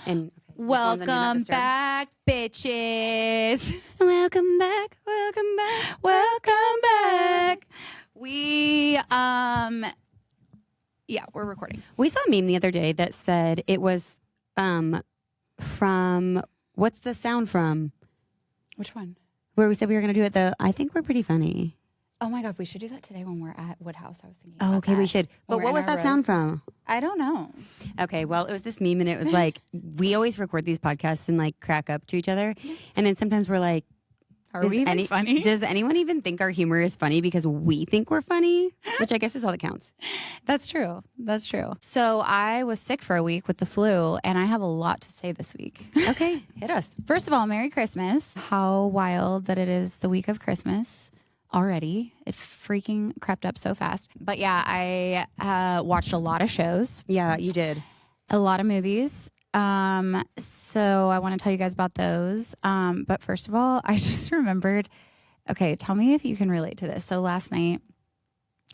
And welcome back, bitches. Welcome back. Welcome back. Welcome back. We we're recording. We saw a meme the other day that said it was from what's the sound from? Which one? Where we said we were going to do it. I think we're pretty funny. Oh my God, we should do that today when we're at Woodhouse. I was thinking. Oh, okay, we should. But what was that sound from? I don't know. Okay, well, it was this meme, and it was like we always record these podcasts and like crack up to each other, and then sometimes we're like, "Are we even funny? Does anyone even think our humor is funny because we think we're funny?" Which I guess is all that counts. That's true. That's true. So I was sick for a week with the flu, and I have a lot to say this week. Okay, hit us. First of all, Merry Christmas. How wild that it is the week of Christmas. Already. It freaking crept up so fast. But yeah, I watched a lot of shows. Yeah, you did. A lot of movies. So I want to tell you guys about those. But first of all, I just remembered, okay, tell me if you can relate to this. So last night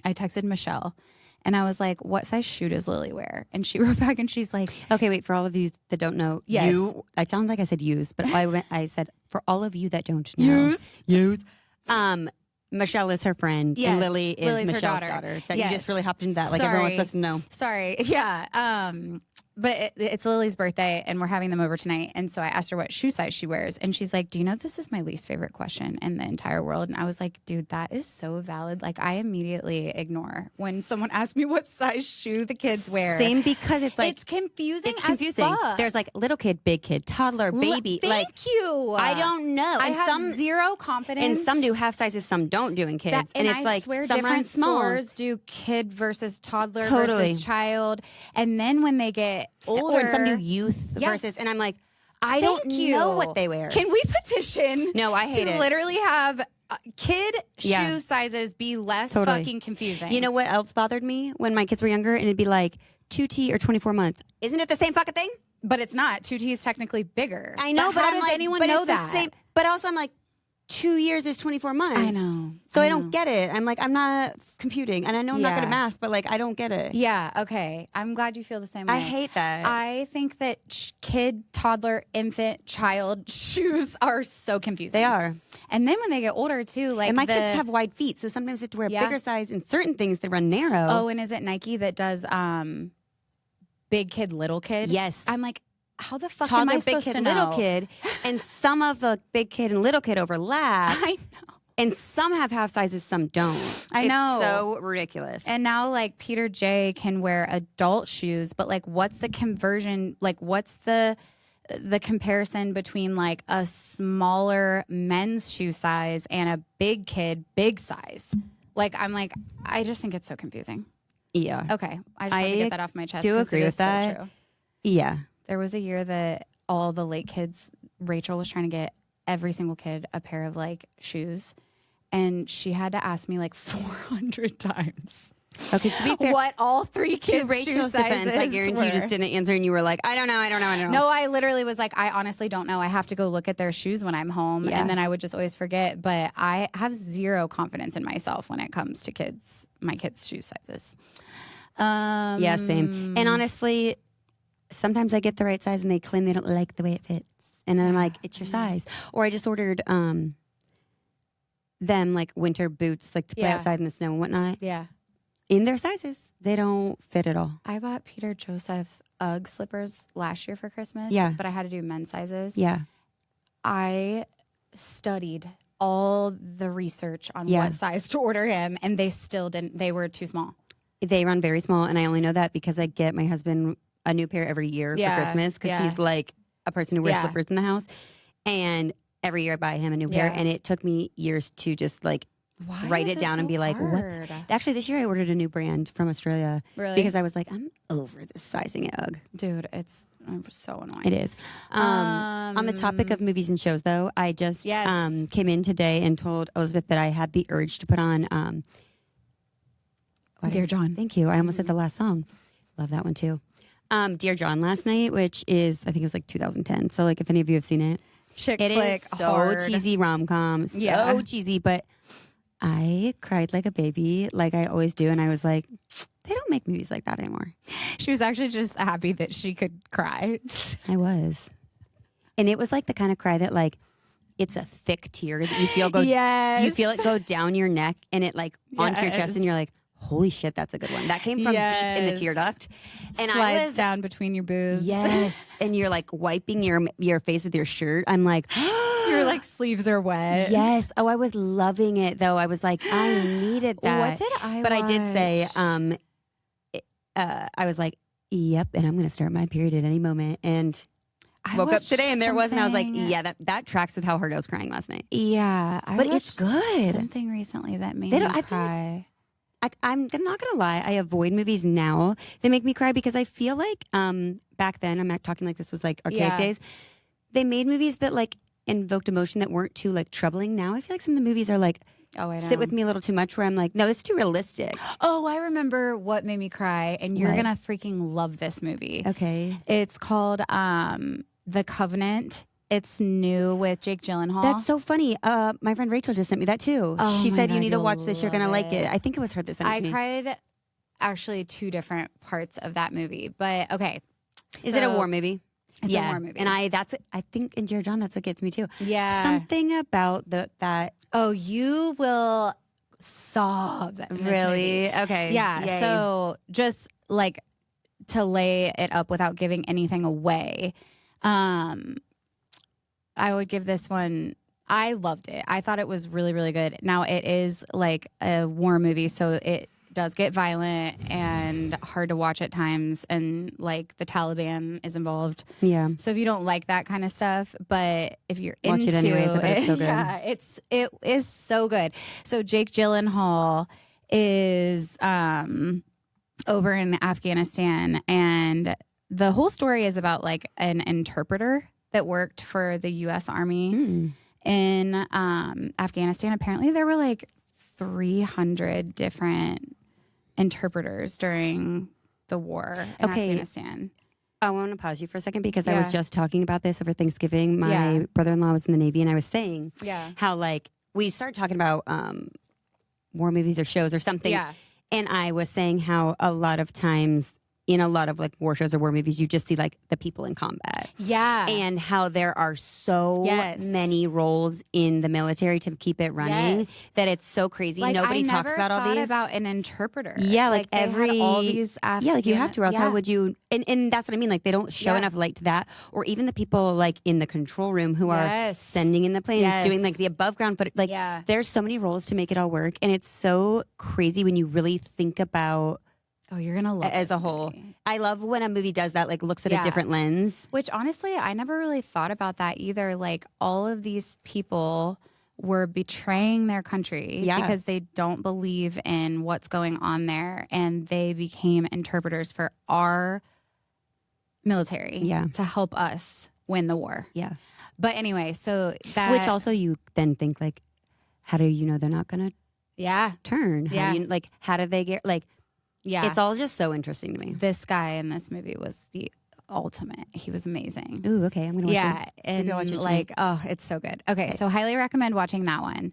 I texted Michelle and I was like, what size shoe does Lily wear? And she wrote back and she's like, okay, wait, for all of you that don't know, yes. I sound like I said use, but I said for all of you that don't know. Use. Michelle is her friend, and Lily's Michelle's daughter. That you just really hopped into that, like everyone's supposed to know. Sorry, yeah. But it's Lily's birthday, and we're having them over tonight. And so I asked her what shoe size she wears, and she's like, "Do you know this is my least favorite question in the entire world?" And I was like, "Dude, that is so valid. Like, I immediately ignore when someone asks me what size shoe the kids wear. Same, because it's like it's confusing. It's confusing. As fuck. There's like little kid, big kid, toddler, baby. Thank you. I don't know. I have zero confidence. And some do half sizes, some don't do in kids. And it's I like swear some different small. stores do kid versus toddler versus child. And then when they get older, and some do youth versus, and I'm like, I don't know what they wear. Can we petition? No, I hate to it. literally have kid shoe sizes be less fucking confusing. You know what else bothered me when my kids were younger, and it'd be like 2T or 24 months. Isn't it the same fucking thing? But it's not. 2T is technically bigger. I know, but how does anyone know that? But also, I'm like, 2 years is 24 months. I know. So I don't get it. I'm like, I'm not computing. And I know I'm not good at math, but like, I don't get it. Yeah, okay. I'm glad you feel the same way. I hate that. I think that kid, toddler, infant, child shoes are so confusing. They are. And then when they get older too, like and my kids have wide feet, so sometimes they have to wear a bigger size in certain things that run narrow. Oh, and is it Nike that does big kid, little kid? Yes. I'm like, how the fuck toddler, am I big supposed kid, to know? little kid, and some of the big kid and little kid overlap. I know. And some have half sizes, some don't. I know. It's so ridiculous. And now, like, Peter J can wear adult shoes, but like, what's the conversion? Like, what's the comparison between like a smaller men's shoe size and a big kid big size? Like, I'm like, I just think it's so confusing. Yeah. Okay, I just want to get that off my chest. Do agree with that. So true. Yeah. There was a year that all the late kids, Rachel was trying to get every single kid a pair of like shoes, and she had to ask me like 400 times. Okay, to be fair, what all three kids' to Rachel's shoe defense, I guarantee were. you just didn't answer, and you were like, I don't know. No, I literally was like, I honestly don't know. I have to go look at their shoes when I'm home, and then I would just always forget. But I have zero confidence in myself when it comes to my kids' shoe sizes. Yeah, same. And honestly, sometimes I get the right size and they claim they don't like the way it fits. And I'm like, it's your size. Or I just ordered them like winter boots, like to play outside in the snow and whatnot. Yeah. In their sizes. They don't fit at all. I bought Peter Joseph Ugg slippers last year for Christmas. Yeah. But I had to do men's sizes. Yeah. I studied all the research on what size to order him, and they still didn't. They were too small. They run very small, and I only know that because I get my husband a new pair every year for Christmas because he's like a person who wears slippers in the house. And every year I buy him a new pair, and it took me years to just like write it down and be like, what? Actually, this year I ordered a new brand from Australia because I was like, I'm over this sizing Ugg. Dude, it's so annoying. It is. On the topic of movies and shows, though, I just came in today and told Elizabeth that I had the urge to put on Dear John. Thank you. I almost said the last song. Love that one too. Dear John last night, which is, I think it was like 2010. So like if any of you have seen it. Chick it flick, is so hard. cheesy rom-com. So cheesy, but I cried like a baby like I always do. And I was like, they don't make movies like that anymore. She was actually just happy that she could cry. I was. And it was like the kind of cry that like, it's a thick tear that you feel go. Yes. You feel it go down your neck and it like onto your chest, and you're like, holy shit, that's a good one. That came from deep in the tear duct. And slides down between your boobs. Yes. And you're like wiping your face with your shirt. I'm like, your like sleeves are wet. Yes. Oh, I was loving it though. I was like, I needed that. What did I But watch? I did say, I was like, yep, and I'm going to start my period at any moment. And I woke up today and there it was, and I was like, yeah, that tracks with how hard I was crying last night. Yeah. But it's good. Something recently that made me cry. I'm not gonna lie. I avoid movies now that make me cry because I feel like back then, I'm not talking like this was like archaic days. They made movies that like invoked emotion that weren't too like troubling. Now I feel like some of the movies are like sit with me a little too much. Where I'm like, no, this is too realistic. Oh, I remember what made me cry, and you're gonna freaking love this movie. Okay, it's called The Covenant. It's new with Jake Gyllenhaal. That's so funny. My friend Rachel just sent me that too. She said you need to watch this. You're gonna like it. I think it was her that sent it to me. I cried actually 2 different parts of that movie, but okay. Is it a war movie? It's a war movie, and I think in Jared John that's what gets me too. Yeah, something about that. Oh, you will sob. Really? Okay. Yeah. Yay. So just like to lay it up without giving anything away. I would give this one, I loved it. I thought it was really, really good. Now, it is like a war movie, so it does get violent and hard to watch at times, and like the Taliban is involved. Yeah. So if you don't like that kind of stuff, but if you're watch into it anyways, I bet it's so good. Yeah, it is so good. So Jake Gyllenhaal is over in Afghanistan, and the whole story is about like an interpreter that worked for the U.S. Army in Afghanistan. Apparently, there were like 300 different interpreters during the war in Afghanistan. I want to pause you for a second because I was just talking about this over Thanksgiving. My brother-in-law was in the Navy, and I was saying how like we started talking about war movies or shows or something. Yeah. And I was saying how a lot of times in a lot of like war shows or war movies, you just see like the people in combat. Yeah. And how there are so many roles in the military to keep it running that it's so crazy. Like, nobody talks about all these. About an interpreter. Yeah, like every all these like you have to, or else how would you? And that's what I mean. Like they don't show enough light to that, or even the people like in the control room who are sending in the planes, doing like the above ground footage. Like there's so many roles to make it all work, and it's so crazy when you really think about. Oh, you're going to love it. As a whole. Movie. I love when a movie does that, like looks at a different lens. Which honestly, I never really thought about that either. Like all of these people were betraying their country because they don't believe in what's going on there. And they became interpreters for our military to help us win the war. Yeah. But anyway, so that. Which also you then think like, how do you know they're not going to turn? How do you, like, how do they get, like, yeah, it's all just so interesting to me. This guy in this movie was the ultimate. He was amazing. Ooh, okay, I'm gonna watch it. Yeah, and watch it like, oh, it's so good. Okay, so highly recommend watching that one.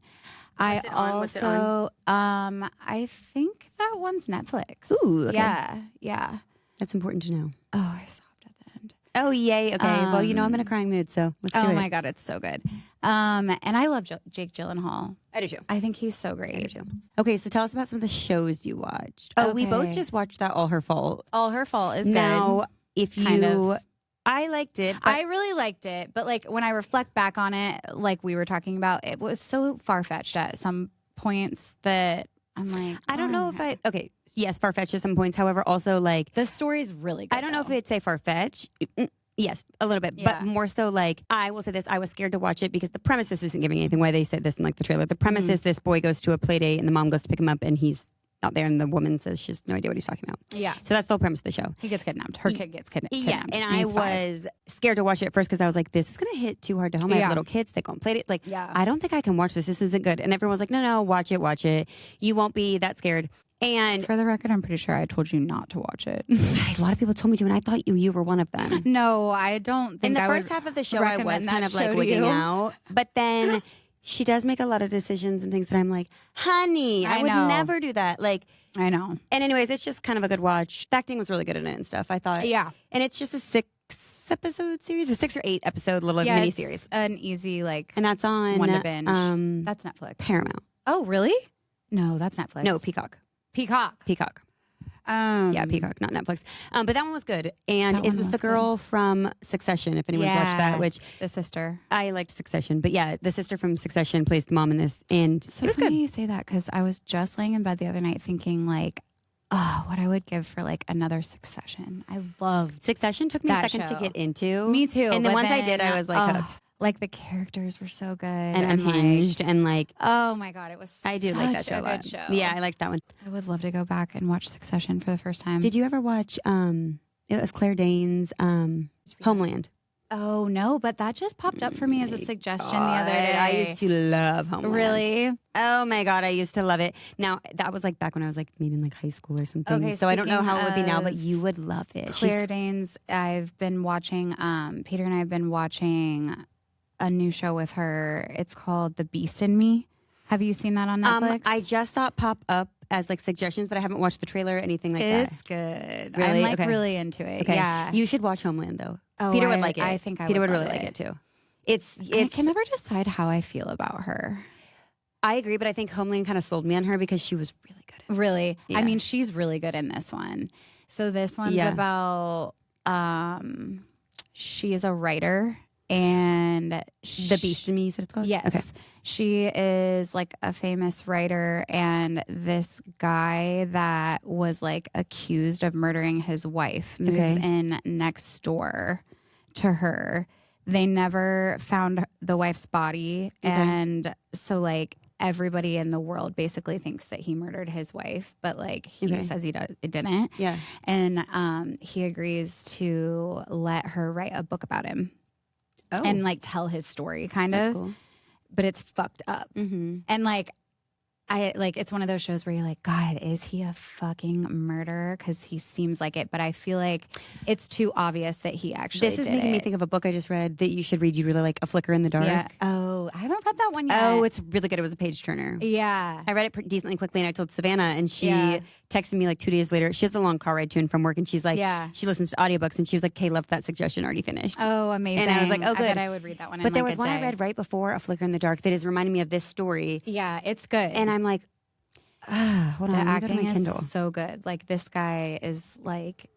I also, I think that one's Netflix. Ooh, okay. Yeah. That's important to know. Oh, I sobbed at the end. Oh, yay. Okay. Well, you know I'm in a crying mood, so let's do it. Oh my God, it's so good. And I love Jake Gyllenhaal. I do too. I think he's so great. I do too. Okay, so tell us about some of the shows you watched. Oh, we both just watched that All Her Fault. All Her Fault is good. Now, if you... I liked it. I really liked it. But like when I reflect back on it, like we were talking about, it was so far-fetched at some points that I'm like... I don't know if I... Okay, yes, far-fetched at some points. However, also like... The story's really good, I don't know if it'd say far-fetched. Yes, a little bit, but more so like, I will say this, I was scared to watch it because the premise, this isn't giving anything away, they said this in like the trailer. The premise is this boy goes to a play date and the mom goes to pick him up and he's not there and the woman says she has no idea what he's talking about. Yeah. So that's the whole premise of the show. He gets kidnapped. Her kid gets kidnapped. Yeah, and I was scared to watch it at first because I was like, this is going to hit too hard to home. I have little kids, they go and play it. Like, I don't think I can watch this. This isn't good. And everyone was like, no, watch it. You won't be that scared. And for the record, I'm pretty sure I told you not to watch it. A lot of people told me to, and I thought you were one of them. No, I don't think. In the first half of the show, I was kind of like wigging out, but then she does make a lot of decisions and things that I'm like, honey, I would never do that. Like, I know. And anyways, it's just kind of a good watch. The acting was really good in it and stuff, I thought. Yeah. And it's just a 6-episode series or 6 or 8 episode little mini series. An easy like. And that's on one to binge. That's Netflix. Paramount. Oh, really? No, that's Netflix. No, Peacock. Peacock. Yeah, Peacock, not Netflix. But that one was good. And it was the girl from Succession, if anyone's watched that, which the sister. I liked Succession. But yeah, the sister from Succession plays the mom in this. And so it was good. You say that because I was just laying in bed the other night thinking like, oh, what I would give for like another Succession. I loved Succession. Took me a second to get into. Me too. And the ones I did, I was like hooked. Like the characters were so good and unhinged and like oh my god, it was I do like that show a lot. Yeah, I liked that one. I would love to go back and watch Succession for the first time. Did you ever watch it was Claire Danes Homeland? Oh no, but that just popped up for me as a suggestion the other day. I used to love Homeland. Really? Oh my god, I used to love it. Now that was like back when I was like maybe in like high school or something. Okay, so I don't know how it would be now, but you would love it. Claire Danes, I've been watching. Peter and I have been watching a new show with her. It's called The Beast in Me. Have you seen that on Netflix? I just saw it pop up as like suggestions, but I haven't watched the trailer or anything like that. It's good. Really? I'm like really into it. Okay. Yeah. You should watch Homeland though. Oh, Peter would like it. I think Peter would really love like it too. I can never decide how I feel about her. I agree, but I think Homeland kind of sold me on her because she was really good. Really? Yeah. I mean, she's really good in this one. So this one's about she is a writer. And The Beast in Me, you said it's called? Yes. Okay. She is like a famous writer, and this guy that was like accused of murdering his wife moves in next door to her. They never found the wife's body, and so like everybody in the world basically thinks that he murdered his wife, but like he says it didn't. Yeah. And he agrees to let her write a book about him. Oh. And like tell his story kind of, cool. But it's fucked up. Mm-hmm. And like, it's one of those shows where you're like, God, is he a fucking murderer? Because he seems like it, but I feel like it's too obvious that he actually did it. This is making me think of a book I just read that you should read. You really like, A Flicker in the Dark. Yeah. Oh, I haven't read that one yet. Oh, it's really good. It was a page turner. Yeah. I read it decently quickly, and I told Savannah, and she texted me like 2 days later. She has a long car ride to and from work, and she's like, she listens to audiobooks, and she was like, "Kay, loved that suggestion, already finished." Oh, amazing. And I was like, oh, good. I bet I would read that one. But there was one I read right before A Flicker in the Dark that is reminding me of this story. Yeah, it's good. And I'm like, hold on. The acting is so good. Like this guy is like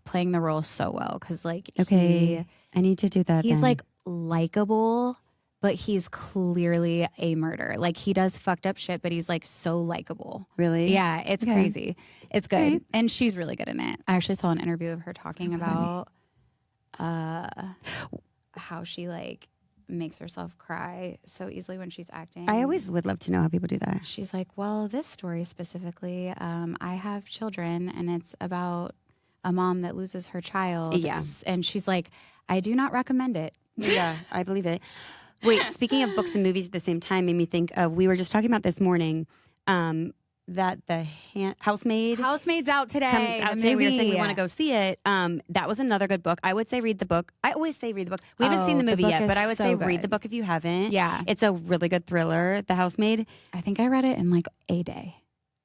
playing the role so well because like I need to do that. He's then. like likable, but he's clearly a murderer. Like he does fucked up shit, but he's like so likable. Really? Yeah, it's crazy. It's good, and she's really good in it. I actually saw an interview of her talking about how she like makes herself cry so easily when she's acting. I always would love to know how people do that. She's like, well, this story specifically, I have children, and it's about a mom that loses her child. Yeah. And she's like, I do not recommend it. Yeah, I believe it. Wait, speaking of books and movies at the same time made me think of, we were just talking about this morning, that the Housemaid's out today. Comes out today. We were saying we want to go see it. That was another good book. I would say read the book. I always say read the book. We haven't seen the movie yet, but I would say read the book if you haven't. Yeah. It's a really good thriller, The Housemaid. I think I read it in like a day.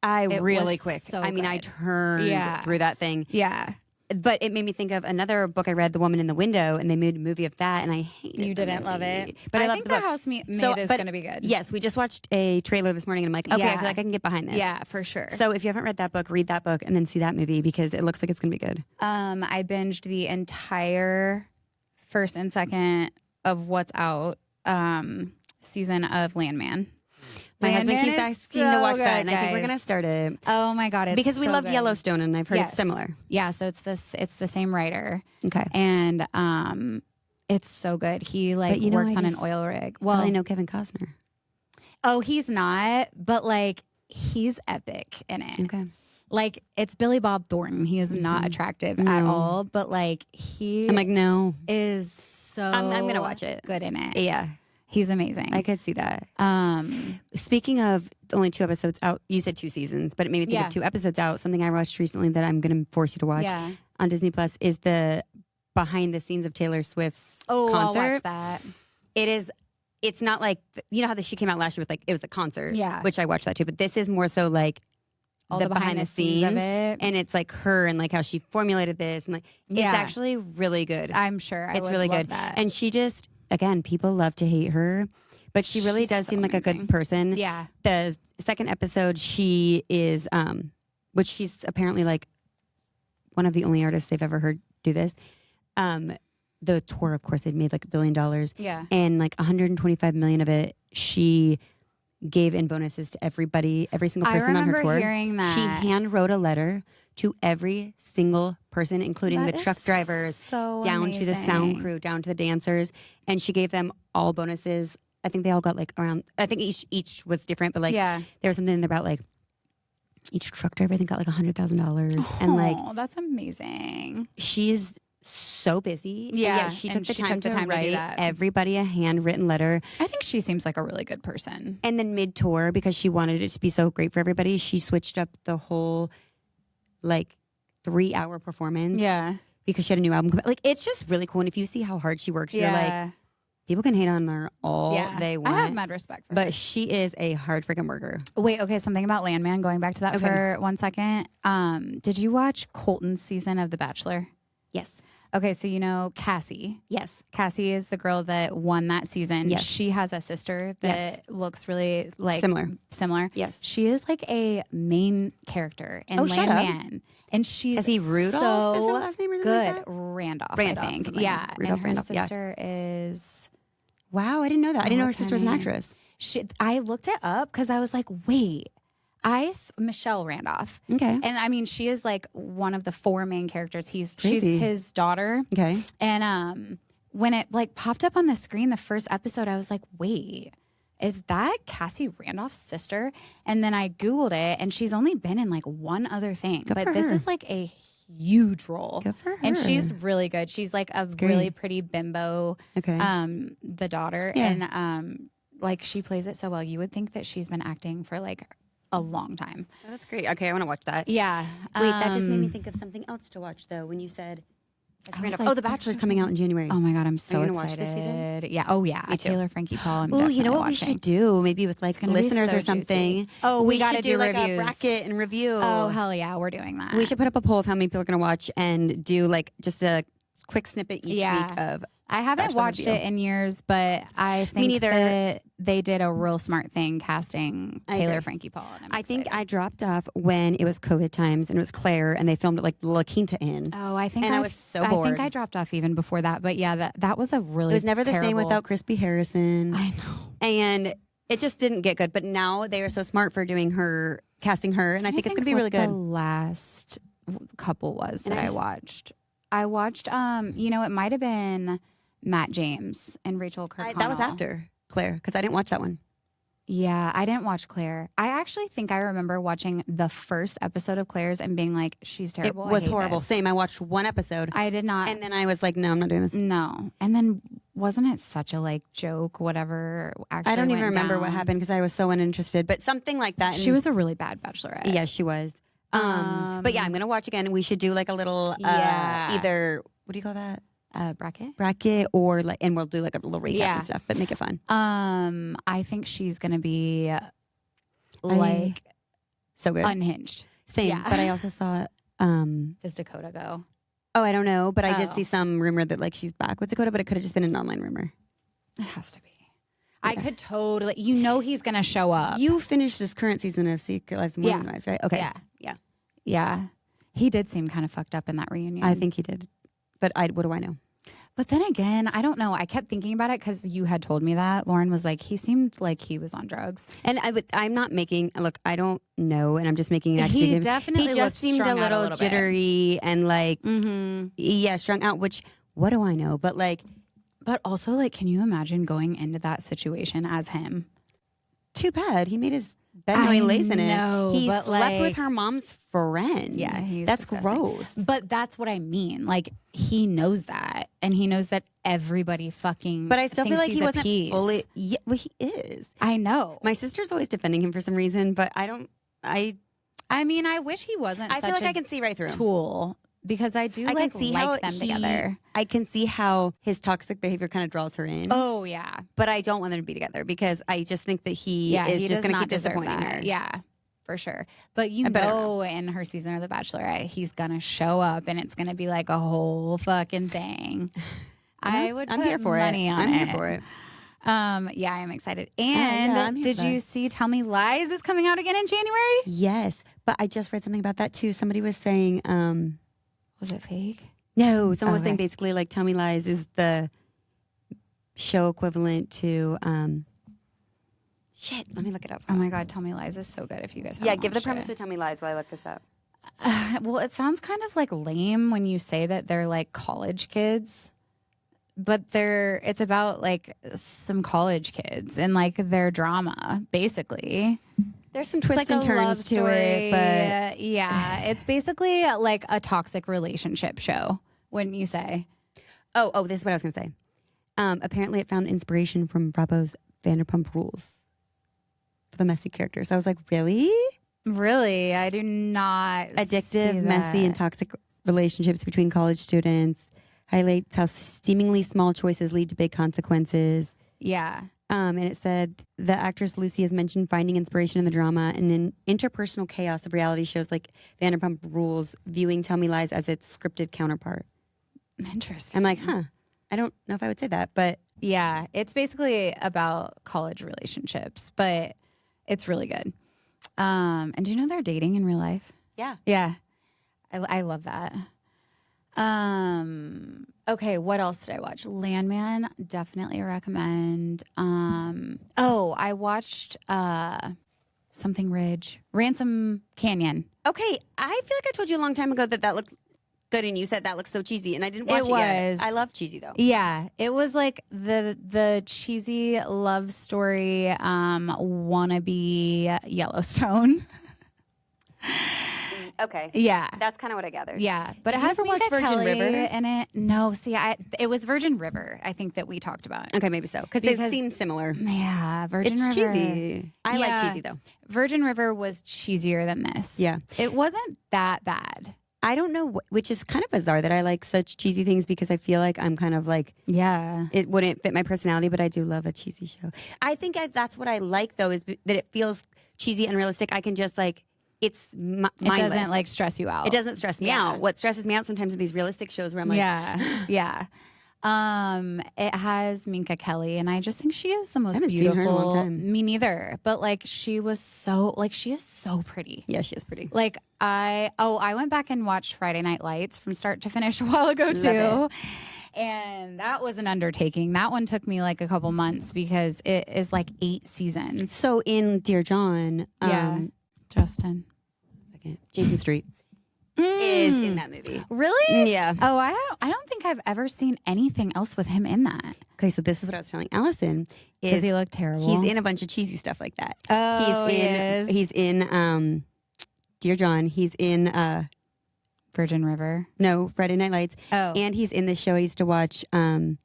Really quick. So I mean, I turned through that thing. Yeah. But it made me think of another book I read, The Woman in the Window, and they made a movie of that, and I hated it. You didn't love it? But I think loved the book. Housemaid is going to be good. Yes, we just watched a trailer this morning, and I'm like, okay, I feel like I can get behind this. Yeah, for sure. So if you haven't read that book, read that book, and then see that movie, because it looks like it's going to be good. I binged the entire first and second of what's out season of Landman. My husband keeps asking to watch that, and I think we're going to start it. Oh my God, because we loved Yellowstone, and I've heard it's similar. Yeah, so it's the same writer. Okay. And it's so good. He like works on an oil rig. Well, I know Kevin Costner. Oh, he's not, but like he's epic in it. Okay. Like it's Billy Bob Thornton. He is not attractive at all, but like I'm like, no. Is so I'm going to watch it. Good in it. Yeah. He's amazing. I could see that. Speaking of only 2 episodes out, you said 2 seasons, but it made me think of 2 episodes out. Something I watched recently that I'm going to force you to watch on Disney Plus is the behind the scenes of Taylor Swift's concert. I'll watch that. It is it's not like, you know how she came out last year with like, it was a concert, which I watched that too. But this is more so like all the behind the scenes of it. And it's like her and like how she formulated this. And like, it's actually really good. I'm sure. It's really good. That. And she just, again, people love to hate her, but she really does seem like a good person. Yeah. The second episode, she is, which she's apparently like one of the only artists they've ever heard do this. The tour, of course, they'd made like $1 billion. Yeah. And like 125 million of it, she gave in bonuses to everybody, every single person on her tour. I remember hearing that. She hand wrote a letter to every single person, including the truck drivers, down to the sound crew, down to the dancers. And she gave them all bonuses. I think they all got like around, I think each was different, but like there was something about like each truck driver I think got like $100,000. And like, that's amazing. She's so busy. Yeah. She took the time to write everybody a handwritten letter. I think she seems like a really good person. And then mid-tour, because she wanted it to be so great for everybody, she switched up the whole like 3-hour performance. Yeah. Because she had a new album. Like, it's just really cool. And if you see how hard she works, you're like, people can hate on her all they want. I have mad respect for her. But she is a hard freaking worker. Wait, okay, something about Landman, going back to that for 1 second. Did you watch Colton's season of The Bachelor? Yes. Okay, so you know Cassie. Yes. Cassie is the girl that won that season. Yes. She has a sister that looks really like similar. Yes. She is like a main character in Landman. And she's Is he Rudolph? Is her last name or something good. like that? Randolph, Randolph, I think. Yeah. Rudolph, and her sister is... Wow, I didn't know that. I didn't know her sister was an actress. I looked it up because I was like, wait. Michelle Randolph. Okay. And I mean, she is like one of the 4 main characters. She's his daughter. Okay. And when it like popped up on the screen, the first episode, I was like, wait, is that Cassie Randolph's sister? And then I Googled it, and she's only been in like one other thing. But this is like a huge role. Good for her. And she's really good. She's like a really pretty bimbo. Okay. The daughter. Yeah. And like she plays it so well. You would think that she's been acting for like a long time. Oh, that's great. Okay, I want to watch that. Yeah. Wait, that just made me think of something else to watch, though, when you said... Like, The Bachelor's coming out in January. Oh, my God, I'm so excited. Watch this season? Yeah. Oh, yeah. Me too. Taylor, Frankie, Paul, I'm you know what we should do? Maybe with like listeners or something. Juicy. Oh, we got to do like reviews. A bracket and review. Oh, hell yeah, we're doing that. We should put up a poll of how many people are going to watch and do like just a quick snippet each week of... I haven't watched it in years, but I think that they did a real smart thing casting Taylor, Frankie, Paul. And I think I dropped off when it was COVID times and it was Claire and they filmed it like La Quinta Inn. Oh, I think I was so bored. I think I dropped off even before that, but yeah, that was a really It was never the same without Crispy Harrison. I know. And it just didn't get good, but now they are so smart for casting her, and I think it's going to be really good. The last couple was that I watched. I watched, it might have been Matt James and Rachel Kirkconnell. That was after Claire, because I didn't watch that one. Yeah, I didn't watch Claire. I actually think I remember watching the first episode of Claire's and being like, she's terrible. It was horrible. Same. I watched one episode. I did not. And then I was like, no, I'm not doing this. No. And then wasn't it such a like joke, whatever actually I don't even remember what down? happened because I was so uninterested, but something like that. She was a really bad bachelorette. Yeah, she was. But yeah, I'm going to watch again. We should do like a little, either, what do you call that? Bracket or like, and we'll do like a little recap and stuff, but make it fun. I think she's gonna be like so good, unhinged. Same, but I also saw. Does Dakota go? Oh, I don't know, but I did see some rumor that like she's back with Dakota, but it could have just been an online rumor. It has to be. Yeah. I could totally. He's gonna show up. You finished this current season of Secret Lives of Mormon Wives, right? Okay. Yeah. He did seem kind of fucked up in that reunion. I think he did. But what do I know? But then again, I don't know. I kept thinking about it because you had told me that. Lauren was like, he seemed like he was on drugs. And I'm not making, look, I don't know. And I'm just making an accusation. He definitely He just seemed a little jittery and like, strung out, which, what do I know? But like. But also like, can you imagine going into that situation as him? Too bad. He made his bed no lace in it. He slept like, with her mom's friend. Yeah, that's disgusting. gross. But that's what I mean. Like he knows that, and he knows that everybody fucking. But I still feel like he wasn't fully. Yeah, well, he is. I know. My sister's always defending him for some reason, but I don't. I mean, I wish he wasn't. I feel like I can see right through him. Tool. because I do like them together. I can see how his toxic behavior kind of draws her in. Oh, yeah. But I don't want them to be together because I just think that he is just going to keep disappointing her. Yeah, for sure. But in her season of The Bachelorette, he's going to show up and it's going to be like a whole fucking thing. I'm here for money on it. I'm here for it. Yeah, I'm excited. And did you see Tell Me Lies is coming out again in January? Yes, but I just read something about that too. Somebody was saying, was it fake? No, someone was saying basically like Tell Me Lies is the show equivalent to shit. Let me look it up. Oh my God, Tell Me Lies is so good. If you guys haven't give the premise to Tell Me Lies while I look this up. Well, it sounds kind of like lame when you say that they're like college kids. But it's about like some college kids and like their drama, basically. There's some twists and turns to it, but yeah, it's basically like a toxic relationship show, wouldn't you say? Oh, this is what I was gonna say. Apparently, it found inspiration from Bravo's Vanderpump Rules for the messy characters. I was like, really? Really? I do not. Addictive, messy, and toxic relationships between college students. Highlights how seemingly small choices lead to big consequences. Yeah. And it said the actress Lucy has mentioned finding inspiration in the drama and in interpersonal chaos of reality shows like Vanderpump Rules, viewing Tell Me Lies as its scripted counterpart. Interesting. I'm like, I don't know if I would say that, but yeah, it's basically about college relationships, but it's really good. And do you know they're dating in real life? Yeah. Yeah. I love that. Okay, what else did I watch? Landman, definitely recommend. I watched Something Ridge, Ransom Canyon. Okay, I feel like I told you a long time ago that looked good, and you said that looks so cheesy, and I didn't watch it yet. I love cheesy though. Yeah, it was like the cheesy love story, wannabe Yellowstone. Okay. Yeah. That's kind of what I gathered. Yeah. But it has Minka Kelly in it. No, see, it was Virgin River, I think, that we talked about. Okay, maybe so. Because they seem similar. Yeah, Virgin River. It's cheesy. I like cheesy, though. Virgin River was cheesier than this. Yeah. It wasn't that bad. I don't know, which is kind of bizarre that I like such cheesy things because I feel like I'm kind of like, it wouldn't fit my personality, but I do love a cheesy show. I think that's what I like, though, is that it feels cheesy and realistic. I can just like, it's mindless. It doesn't like stress you out. It doesn't stress me out. What stresses me out sometimes in these realistic shows where I'm like, yeah. It has Minka Kelly, and I just think she is the most beautiful. Seen her in a long time. Me neither. But like, she is so pretty. Yeah, she is pretty. Like I went back and watched Friday Night Lights from start to finish a while ago too. And that was an undertaking. That one took me like a couple months because it is like 8 seasons. So in Dear John, Justin. Jason Street is in that movie. Really? Yeah. Oh, I don't think I've ever seen anything else with him in that. Okay, so this is what I was telling Allison. Does he look terrible? He's in a bunch of cheesy stuff like that. Oh, He's in Dear John. He's in Virgin River. No, Friday Night Lights. Oh. And he's in this show I used to watch. And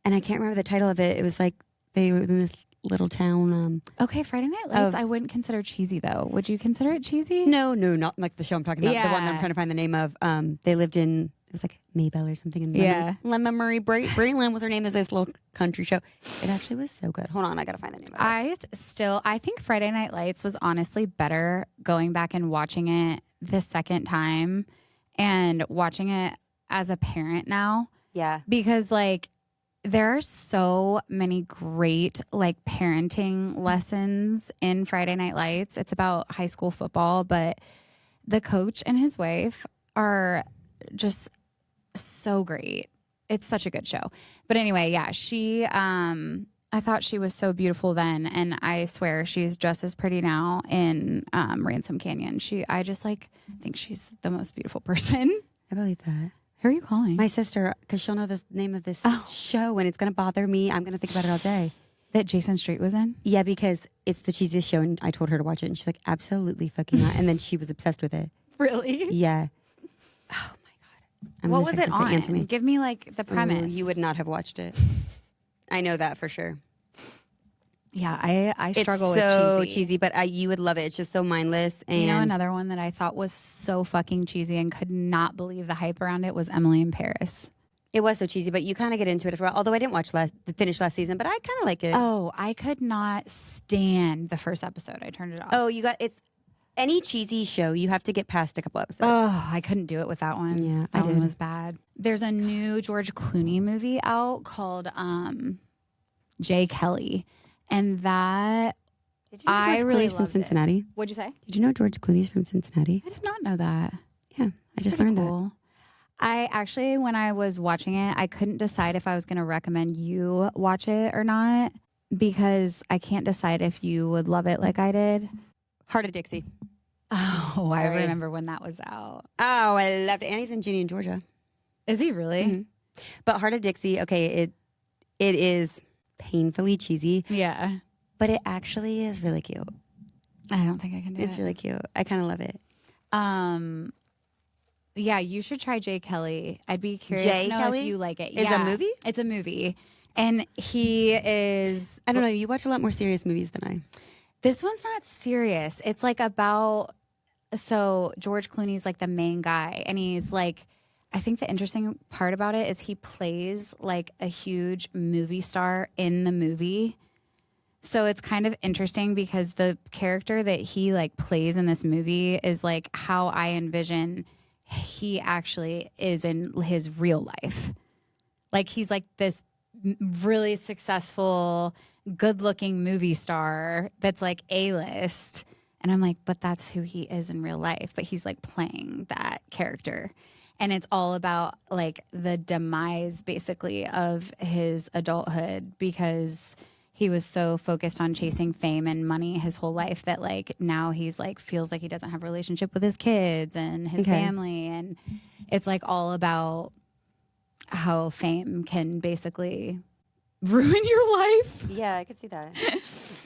I can't remember the title of it. It was like they were in this little town. Okay, Friday Night Lights. I wouldn't consider cheesy though. Would you consider it cheesy? No, not like the show I'm talking about. The one that I'm trying to find the name of. They lived in, it was like Maybell or something. And Lemma Murray Braylon was her name. Is this little country show. It actually was so good. Hold on, I gotta find the name of it. I think Friday Night Lights was honestly better going back and watching it the second time and watching it as a parent now. Yeah, because like, there are so many great like parenting lessons in Friday Night Lights. It's about high school football, but the coach and his wife are just so great. It's such a good show. But anyway, yeah, she I thought she was so beautiful then, and I swear she's just as pretty now in Ransom Canyon. I just like think she's the most beautiful person. I believe that. Who are you calling? My sister, because she'll know the name of this show, and it's going to bother me. I'm going to think about it all day. That Jason Street was in? Yeah, because it's the cheesiest show, and I told her to watch it, and she's like, absolutely fucking not. And then she was obsessed with it. Really? Yeah. Oh, my God. What was it on? Answer me. Give me, like, the premise. Ooh, you would not have watched it. I know that for sure. Yeah, I struggle it's so with cheesy. but you would love it. It's just so mindless. And you know, another one that I thought was so fucking cheesy and could not believe the hype around it was Emily in Paris. It was so cheesy, but you kind of get into it for a while. Although I didn't finish last season, but I kind of like it. Oh, I could not stand the first episode. I turned it off. Oh, it's any cheesy show, you have to get past a couple episodes. Oh, I couldn't do it with that one. Yeah, that one was bad. There's a new George Clooney movie out called Jay Kelly. And that Did you know George Clooney's from Cincinnati? What'd you say? Did you know George Clooney's from Cincinnati? I did not know that. Yeah, I just learned that. I actually, when I was watching it, I couldn't decide if I was going to recommend you watch it or not because I can't decide if you would love it like I did. Heart of Dixie. Oh, I remember when that was out. Oh, I loved it. And he's in Ginny in Georgia. Is he really? Mm-hmm. But Heart of Dixie, okay, it is painfully cheesy. Yeah. But it actually is really cute. I don't think I can do it. It's really cute. I kind of love it. Yeah, you should try Jay Kelly. I'd be curious to know if you like it. Is it a movie? It's a movie. And he is... I don't know. You watch a lot more serious movies than I. This one's not serious. It's like about... So George Clooney's like the main guy. And he's like... I think the interesting part about it is he plays like a huge movie star in the movie. So it's kind of interesting because the character that he like plays in this movie is like how I envision he actually is in his real life. Like he's like this really successful, good-looking movie star that's like A-list. And I'm like, but that's who he is in real life. But he's like playing that character. And it's all about like the demise basically of his adulthood because he was so focused on chasing fame and money his whole life that like now he's like feels like he doesn't have a relationship with his kids and his family. And it's like all about how fame can basically ruin your life. Yeah, I could see that.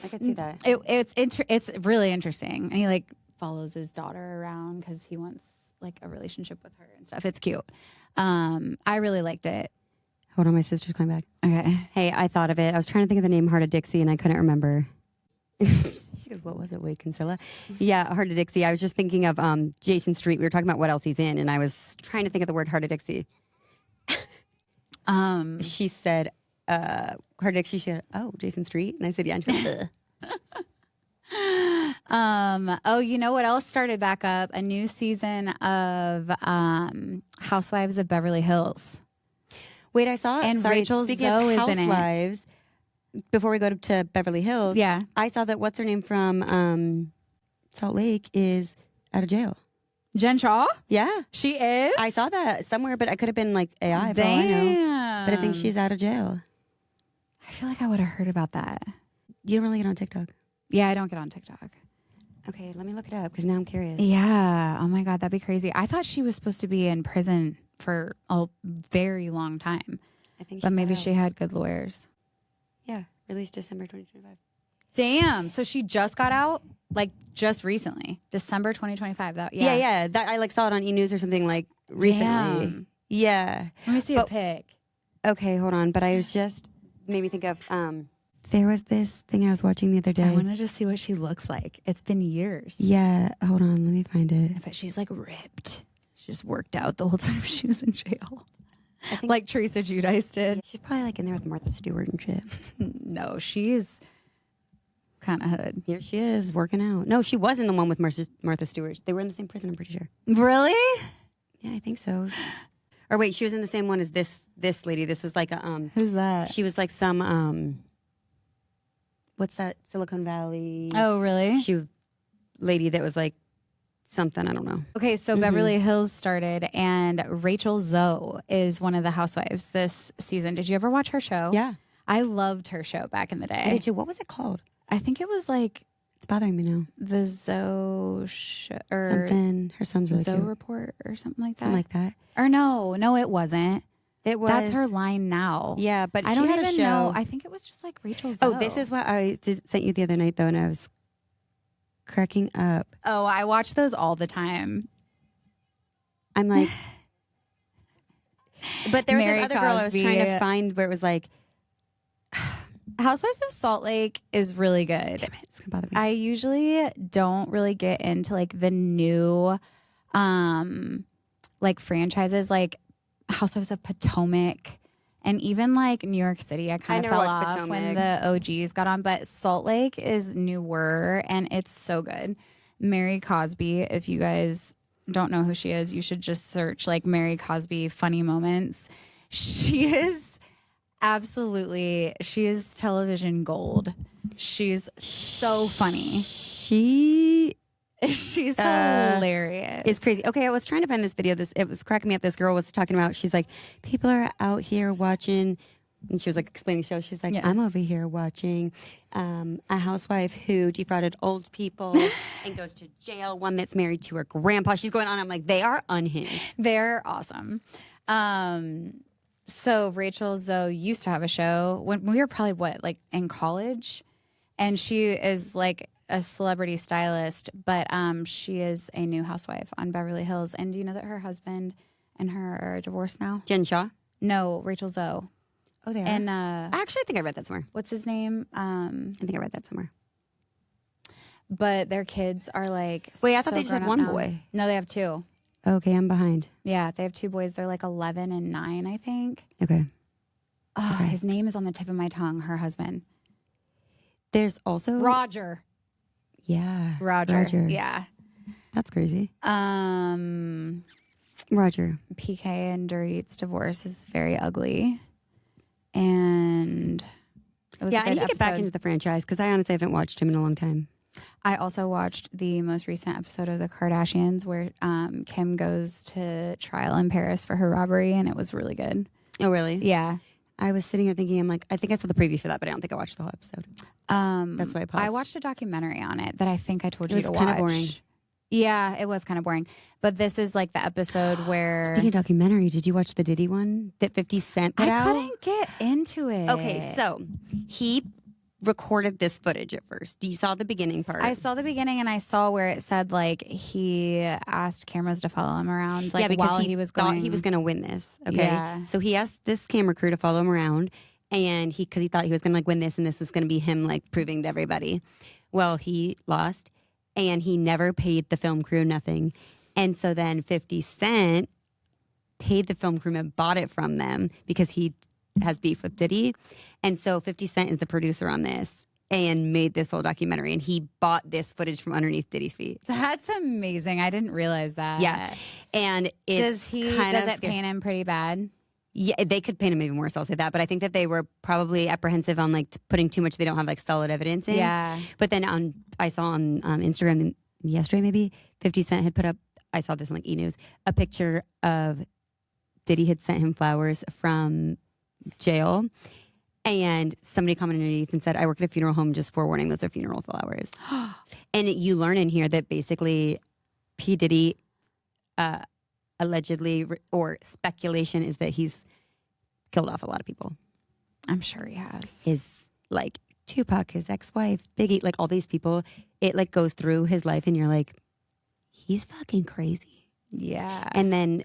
I could see that. It's really interesting. And he like follows his daughter around because he wants like a relationship with her and stuff. It's cute. I really liked it. Hold on, my sister's coming back. Okay. Hey, I thought of it. I was trying to think of the name Heart of Dixie, and I couldn't remember. She goes, what was it? Wait, Kinsella? Yeah, Heart of Dixie. I was just thinking of Jason Street. We were talking about what else he's in, and I was trying to think of the word Heart of Dixie. She said, Heart of Dixie. She said, oh, Jason Street? And I said, yeah. And she went, oh, you know what else started back up? A new season of Housewives of Beverly Hills. Wait, I saw it. And Rachel Zoe is in it. Housewives, before we go to Beverly Hills, yeah, I saw that what's her name from Salt Lake is out of jail. Jen Shaw? Yeah. She is? I saw that somewhere, but I could have been like AI for all Damn. I know. But I think she's out of jail. I feel like I would have heard about that. You don't really get on TikTok? Yeah, I don't get on TikTok. Okay, let me look it up because now I'm curious. Yeah. Oh my God, that'd be crazy. I thought she was supposed to be in prison for a very long time. I think, but maybe she had good lawyers. Yeah, released December 2025. Damn. So she just got out, like just recently, December 2025. Yeah. That I like saw it on E! News or something like recently. Damn. Yeah. Let me see a pic. Okay, hold on. But I was just made me think of there was this thing I was watching the other day. I want to just see what she looks like. It's been years. Yeah. Hold on. Let me find it. I bet she's like ripped. She just worked out the whole time she was in jail. I think like Teresa Giudice did. She's probably like in there with Martha Stewart and shit. No, she's kind of hood. Here she is working out. No, she was in the one with Martha Stewart. They were in the same prison, I'm pretty sure. Really? Yeah, I think so. Or wait, she was in the same one as this lady. This was like a Who's that? She was like some what's that? Silicon Valley. Oh, really? Lady that was like something, I don't know. Okay, so Beverly Hills started, and Rachel Zoe is one of the housewives this season. Did you ever watch her show? Yeah. I loved her show back in the day. I did too. What was it called? I think it was like... It's bothering me now. The Zoe or something. Her son's really Zoe cute. Report or something like that. Something like that. Or no, it wasn't. It was. That's her line now. Yeah, but I she don't had even a show. know. I think it was just like Rachel Zoe. Oh, this is what I sent you the other night though, and I was cracking up. Oh, I watch those all the time. I'm like, but there was Mary this other girl I was Cosby. trying to find where it was like, Housewives of Salt Lake is really good. Damn it, it's gonna bother me. I usually don't really get into like the new like franchises like Housewives of Potomac and even like New York City. I kind of fell off Potomac when the OGs got on, but Salt Lake is newer and it's so good. Mary Cosby, if you guys don't know who she is, you should just search like Mary Cosby funny moments. She is television gold. She's so funny. She's hilarious. It's crazy. Okay, I was trying to find this video. It was cracking me up. This girl was talking about, she's like, people are out here watching, and she was like explaining the show. She's like, I'm over here watching a housewife who defrauded old people and goes to jail, one that's married to her grandpa. She's going on. I'm like, they are unhinged. They're awesome. So Rachel Zoe used to have a show when we were probably like in college, and she is like a celebrity stylist, but she is a new housewife on Beverly Hills. And do you know that her husband and her are divorced now? Jen Shaw? No, Rachel Zoe. Oh, they are? And I actually think I read that somewhere. What's his name? I think I read that somewhere. But their kids are like Wait, I thought they just had one boy. No, they have two. Okay, I'm behind. Yeah, they have two boys. They're like 11 and 9, I think. Okay. Oh, okay. His name is on the tip of my tongue, her husband. There's also... Roger. Yeah. Roger. Yeah. That's crazy. Roger. PK and Dorit's divorce is very ugly. And it was a good I need to episode. get back into the franchise because I honestly haven't watched him in a long time. I also watched the most recent episode of The Kardashians where Kim goes to trial in Paris for her robbery, and it was really good. Oh, really? Yeah. I was sitting here thinking, I'm like, I think I saw the preview for that, but I don't think I watched the whole episode. That's why I paused. I watched a documentary on it that I think I told you to watch. It was kind of boring. Yeah, it was kind of boring. But this is like the episode where... Speaking of documentary, did you watch the Diddy one that 50 Cent put out? I couldn't get into it. Okay, so he recorded this footage at first. You saw the beginning part. I saw the beginning, and I saw where it said like he asked cameras to follow him around like while he was going. Thought he was going to win this. Okay, yeah. So he asked this camera crew to follow him around, and because he thought he was going to like win this, and this was going to be him like proving to everybody. Well, he lost, and he never paid the film crew nothing, and so then 50 Cent paid the film crew and bought it from them because he has beef with Diddy. And so 50 Cent is the producer on this and made this whole documentary. And he bought this footage from underneath Diddy's feet. That's amazing. I didn't realize that. Yeah. And does it paint him pretty bad? Yeah, they could paint him even worse, I'll say that. But I think that they were probably apprehensive on like putting too much they don't have like solid evidence in. Yeah. But then I saw on Instagram yesterday maybe, 50 Cent had put up, I saw this on like E! News, a picture of Diddy had sent him flowers from jail, and somebody commented underneath and said, I work at a funeral home, just forewarning, those are funeral flowers. And you learn in here that basically P. Diddy allegedly, or speculation is that he's killed off a lot of people. I'm sure he has. His like Tupac, his ex-wife, Biggie, like all these people, it like goes through his life and you're like, he's fucking crazy. Yeah. And then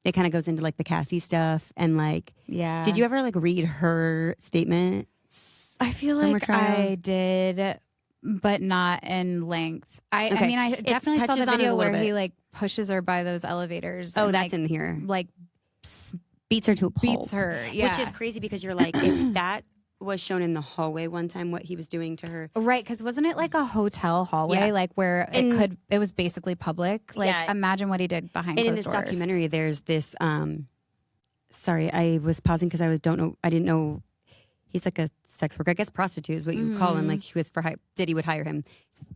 it kind of goes into like the Cassie stuff and like, yeah. Did you ever like read her statements? I feel like I did, but not in length. I mean, I definitely saw the video where he like pushes her by those elevators. Oh, that's in here. Like beats her to a pulp. Beats her, yeah. Which is crazy because you're like, if that was shown in the hallway one time, what he was doing to her. Right, because wasn't it like a hotel hallway, like where it was basically public? Like, imagine what he did behind closed doors. And in this documentary, there's this. Sorry, I was pausing because I didn't know. He's like a sex worker, I guess prostitute is what you would call him. Like he was Diddy would hire him.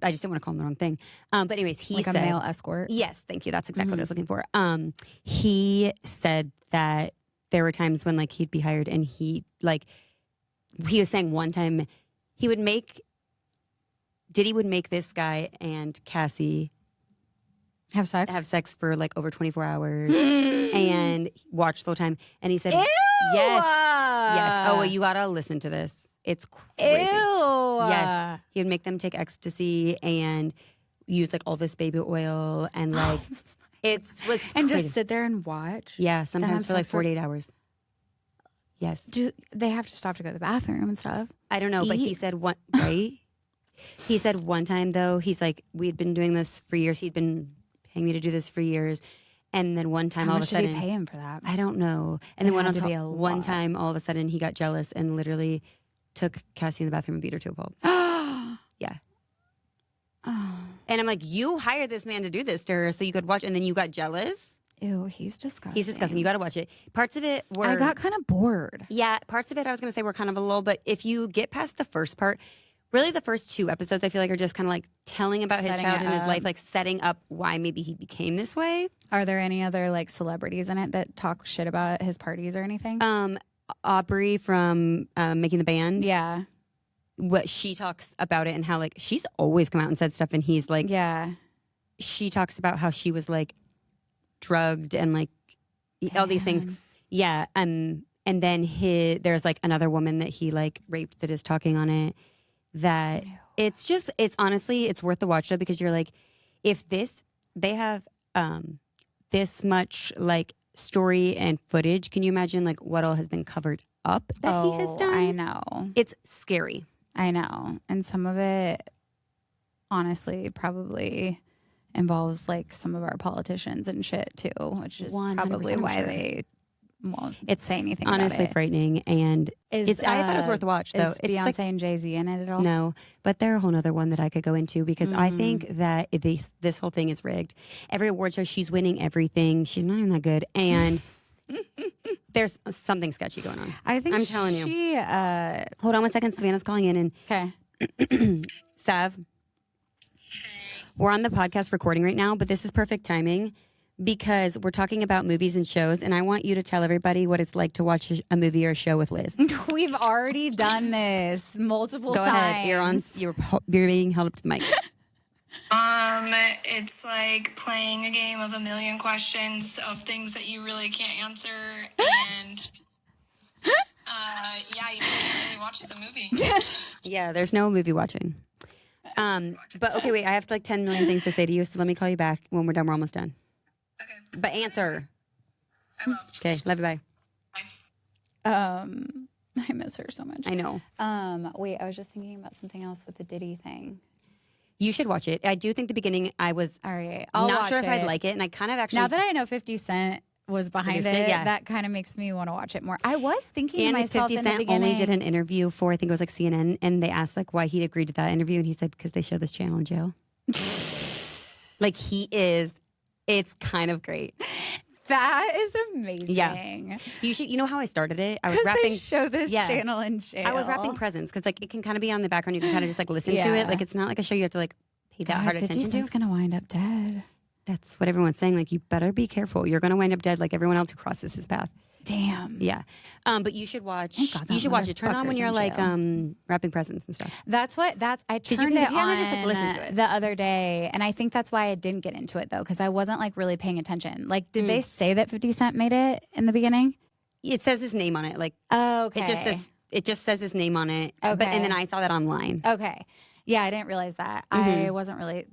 I just didn't want to call him the wrong thing. But anyways, he said, a male escort. Yes, thank you. That's exactly what I was looking for. He said that there were times when like he'd be hired and he was saying one time Diddy would make this guy and Cassie have sex for like over 24 hours and watch the whole time. And he said, ew! Yes. Oh, well, you gotta listen to this. It's crazy. Ew. Yes. He would make them take ecstasy and use like all this baby oil and like it's and crazy. just sit there and watch. Yeah, sometimes for like 48 hours. Yes. Do they have to stop to go to the bathroom and stuff? I don't know, but he said one, right? He said one time, though, he's like, we'd been doing this for years. He'd been paying me to do this for years. And then one time, all of a sudden, did he pay him for that? I don't know. And then one time, all of a sudden, he got jealous and literally took Cassie in the bathroom and beat her to a pulp. Yeah. Oh. And I'm like, you hired this man to do this to her so you could watch, and then you got jealous? Ew, he's disgusting. He's disgusting. You got to watch it. Parts of it were... I got kind of bored. Yeah, parts of it I was going to say were kind of a lull, but if you get past the first part, really the first 2 episodes I feel like are just kind of like telling about his childhood and his life, like setting up why maybe he became this way. Are there any other like celebrities in it that talk shit about his parties or anything? Aubrey from Making the Band. Yeah. What she talks about it and how like she's always come out and said stuff, and he's like, yeah. She talks about how she was like drugged and like all these things. Yeah. And then there's like another woman that he like raped that is talking on it. That it's honestly, it's worth the watch though, because you're like, if they have this much like story and footage, can you imagine like what all has been covered up that he has done? I know. It's scary. I know. And some of it honestly probably involves like some of our politicians and shit too, which is probably why they won't say anything about it. Honestly frightening, and I thought it was worth the watch though. Is Beyonce like, and Jay-Z in it at all? No, but they're a whole other one that I could go into, because I think that this whole thing is rigged. Every award show, she's winning everything. She's not even that good, and there's something sketchy going on. I'm telling you. Hold on one second. Savannah's calling in, and okay. Sav, we're on the podcast recording right now, but this is perfect timing, because we're talking about movies and shows, and I want you to tell everybody what it's like to watch a movie or a show with Liz. We've already done this multiple times. Go ahead. You're being held up to the mic. It's like playing a game of a million questions of things that you really can't answer, and yeah, you just can't really watch the movie. Yeah, there's no movie watching. But okay, wait, I have like 10 million things to say to you, so let me call you back when we're done. We're almost done. Okay. But answer. I will. Okay, love you, bye. I miss her so much. I know. Wait, I was just thinking about something else with the Diddy thing. You should watch it. I do think the beginning I was all right. not sure if I'd like it, and I kind of actually, now that I know 50 Cent was behind it, that kind of makes me want to watch it more. I was thinking to myself 50 in the Cent beginning, only did an interview for, I think it was like CNN, and they asked like why he agreed to that interview, and he said because they show this channel in jail. Like it's kind of great. That is amazing. Yeah, you should. You know how I started it? I was wrapping. They show this channel in jail. I was wrapping presents because like it can kind of be on the background. You can kind of just like listen to it. Like it's not like a show you have to like pay that hard attention to. 50 Cent's gonna wind up dead. That's what everyone's saying. Like you better be careful. You're gonna wind up dead like everyone else who crosses his path. Damn. Yeah. But you should watch. You should watch it. Turn on when you're like wrapping presents and stuff. I turned it on just like listen to it the other day, and I think that's why I didn't get into it though, because I wasn't like really paying attention. Like, did they say that 50 Cent made it in the beginning? It says his name on it. Like, okay. It just says his name on it. Okay. And then I saw that online. Okay. Yeah, I didn't realize that. I wasn't really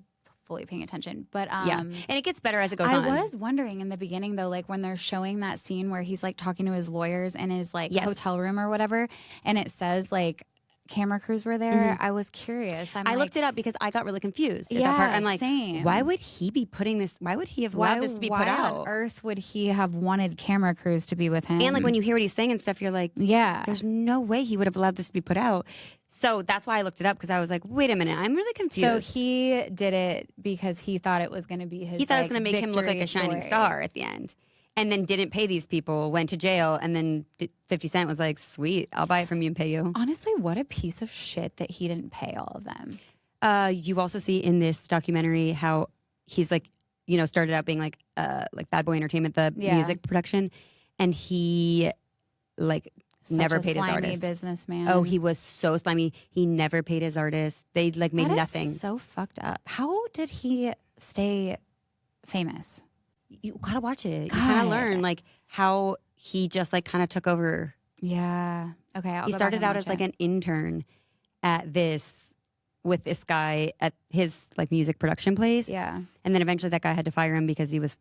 fully paying attention, but yeah, and it gets better as it goes on. I was wondering in the beginning though, like when they're showing that scene where he's like talking to his lawyers in his like hotel room or whatever, and it says like camera crews were there. I was curious. I looked it up because I got really confused at that part. I'm like, same. Why would he be putting this? Why would he have allowed this to be put out? Why on earth would he have wanted camera crews to be with him? And like when you hear what he's saying and stuff, you're like, yeah, there's no way he would have allowed this to be put out. So that's why I looked it up, because I was like, wait a minute, I'm really confused. So he did it because he thought it was going to be his. He thought it was going to make him look like a shining star at the end. And then didn't pay these people, went to jail, and then 50 Cent was like, sweet, I'll buy it from you and pay you. Honestly, what a piece of shit that he didn't pay all of them. You also see in this documentary how he's like, started out being like Bad Boy Entertainment, the music production, and he like never paid his artists. Businessman. Oh, he was so slimy. He never paid his artists. They like made nothing. So fucked up. How did he stay famous? You gotta watch it. You kind of learn like how he just like kind of took over. Yeah. Okay. He started out as like an intern with this guy at his like music production place. Yeah. And then eventually that guy had to fire him because he was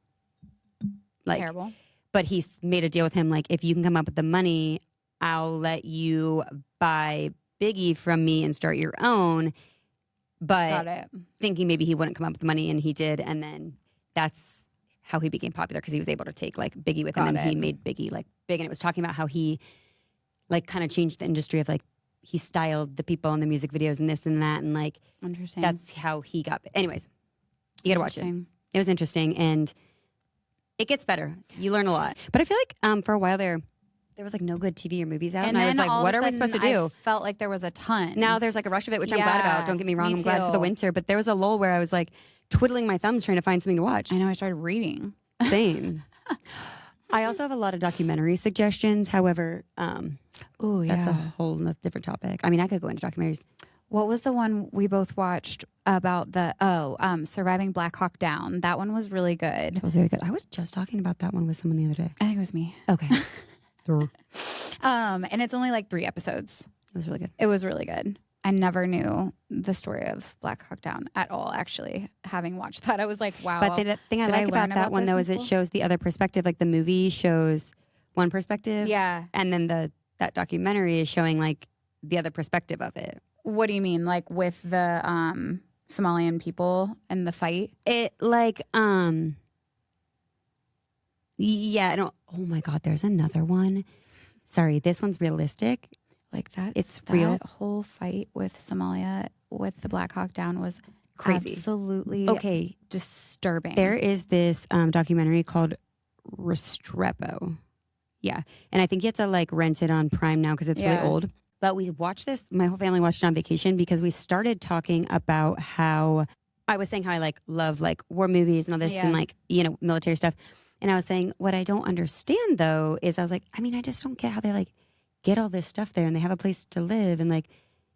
like terrible. But he made a deal with him like, if you can come up with the money, I'll let you buy Biggie from me and start your own. But thinking maybe he wouldn't come up with the money, and he did. And then that's how he became popular, because he was able to take like Biggie with him, and he made Biggie like big. And it was talking about how he like kind of changed the industry of like, he styled the people in the music videos and this and that. And like, interesting. That's how he got. Anyways, you got to watch it. It was interesting, and it gets better. You learn a lot. But I feel like for a while there was like no good TV or movies out. And I was like, what are we supposed to do? I felt like there was a ton. Now there's like a rush of it, which I'm glad about. Don't get me wrong. I'm glad for the winter. But there was a lull where I was like twiddling my thumbs trying to find something to watch. I know, I started reading. Same. I also have a lot of documentary suggestions. However, that's a whole different topic. I mean, I could go into documentaries. What was the one we both watched about the Surviving Black Hawk Down? That one was really good. That was very good. I was just talking about that one with someone the other day. I think it was me. Okay. And it's only like 3 episodes. It was really good. It was really good. I never knew the story of Black Hawk Down at all, actually. Having watched that, I was like, wow. But the thing I like about that one, though, is it shows the other perspective. Like the movie shows one perspective. Yeah. And then that documentary is showing like the other perspective of it. What do you mean? Like with the Somalian people and the fight? It like, yeah, I don't, oh my God, there's another one. Sorry, this one's realistic. Like that, it's real. That whole fight with Somalia with the Black Hawk Down was crazy. Absolutely disturbing. There is this documentary called Restrepo. Yeah. And I think you have to like rent it on Prime now because it's really old. But we watched this, my whole family watched it on vacation because we started talking about how I was saying how I like love like war movies and all this and like, you know, military stuff. And I was saying what I don't understand though is I was like, I mean, I just don't get how they like get all this stuff there and they have a place to live and like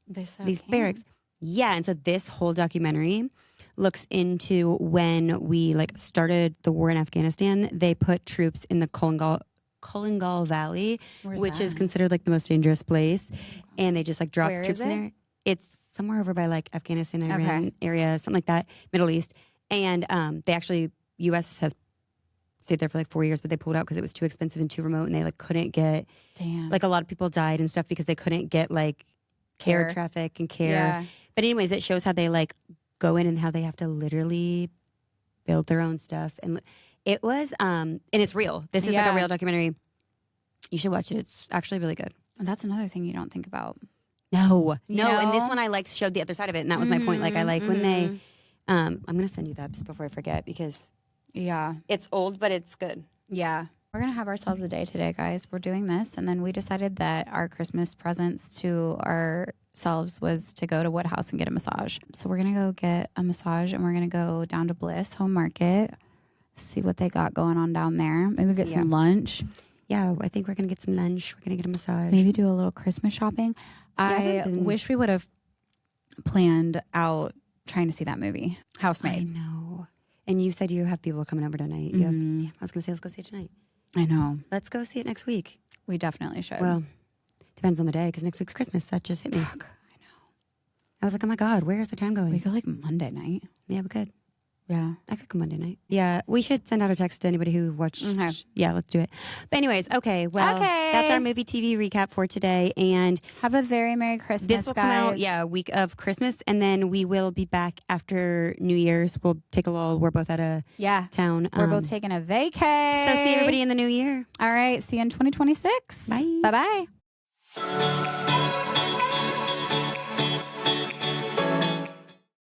these barracks. Yeah. And so this whole documentary looks into when we like started the war in Afghanistan, they put troops in the Kolangal Valley, which is considered like the most dangerous place. And they just like dropped troops in there. It's somewhere over by like Afghanistan, Iran area, something like that, Middle East. And they actually, U.S. has stayed there for like 4 years, but they pulled out because it was too expensive and too remote, and they like couldn't get, like a lot of people died and stuff because they couldn't get like air traffic and care. Yeah. But anyways, it shows how they like go in and how they have to literally build their own stuff. And it was, and it's real. This is like a real documentary. You should watch it. It's actually really good. And that's another thing you don't think about. No. And this one I like showed the other side of it, and that was my point. Like I like when they, I'm gonna send you that just before I forget because it's old, but it's good. Yeah. We're going to have ourselves a day today, guys. We're doing this. And then we decided that our Christmas presents to ourselves was to go to Woodhouse and get a massage. So we're going to go get a massage and we're going to go down to Bliss Home Market, see what they got going on down there. Maybe get some lunch. Yeah, I think we're going to get some lunch. We're going to get a massage. Maybe do a little Christmas shopping. I wish we would have planned out trying to see that movie, Housemaid. I know. And you said you have people coming over tonight. You have, I was going to say, let's go see it tonight. I know. Let's go see it next week. We definitely should. Well, depends on the day because next week's Christmas. That just hit me. Fuck, I know. I was like, oh my God, where's the time going? We go like Monday night. Yeah, we could. Yeah. I could go Monday night. Yeah, we should send out a text to anybody who watched. Okay. Yeah, let's do it. But anyways, okay. Well, that's our movie TV recap for today. And have a very Merry Christmas, this will come out, week of Christmas. And then we will be back after New Year's. We'll take a lull. We're both at a town. We're both taking a vacay. So see everybody in the new year. All right. See you in 2026. Bye. Bye-bye.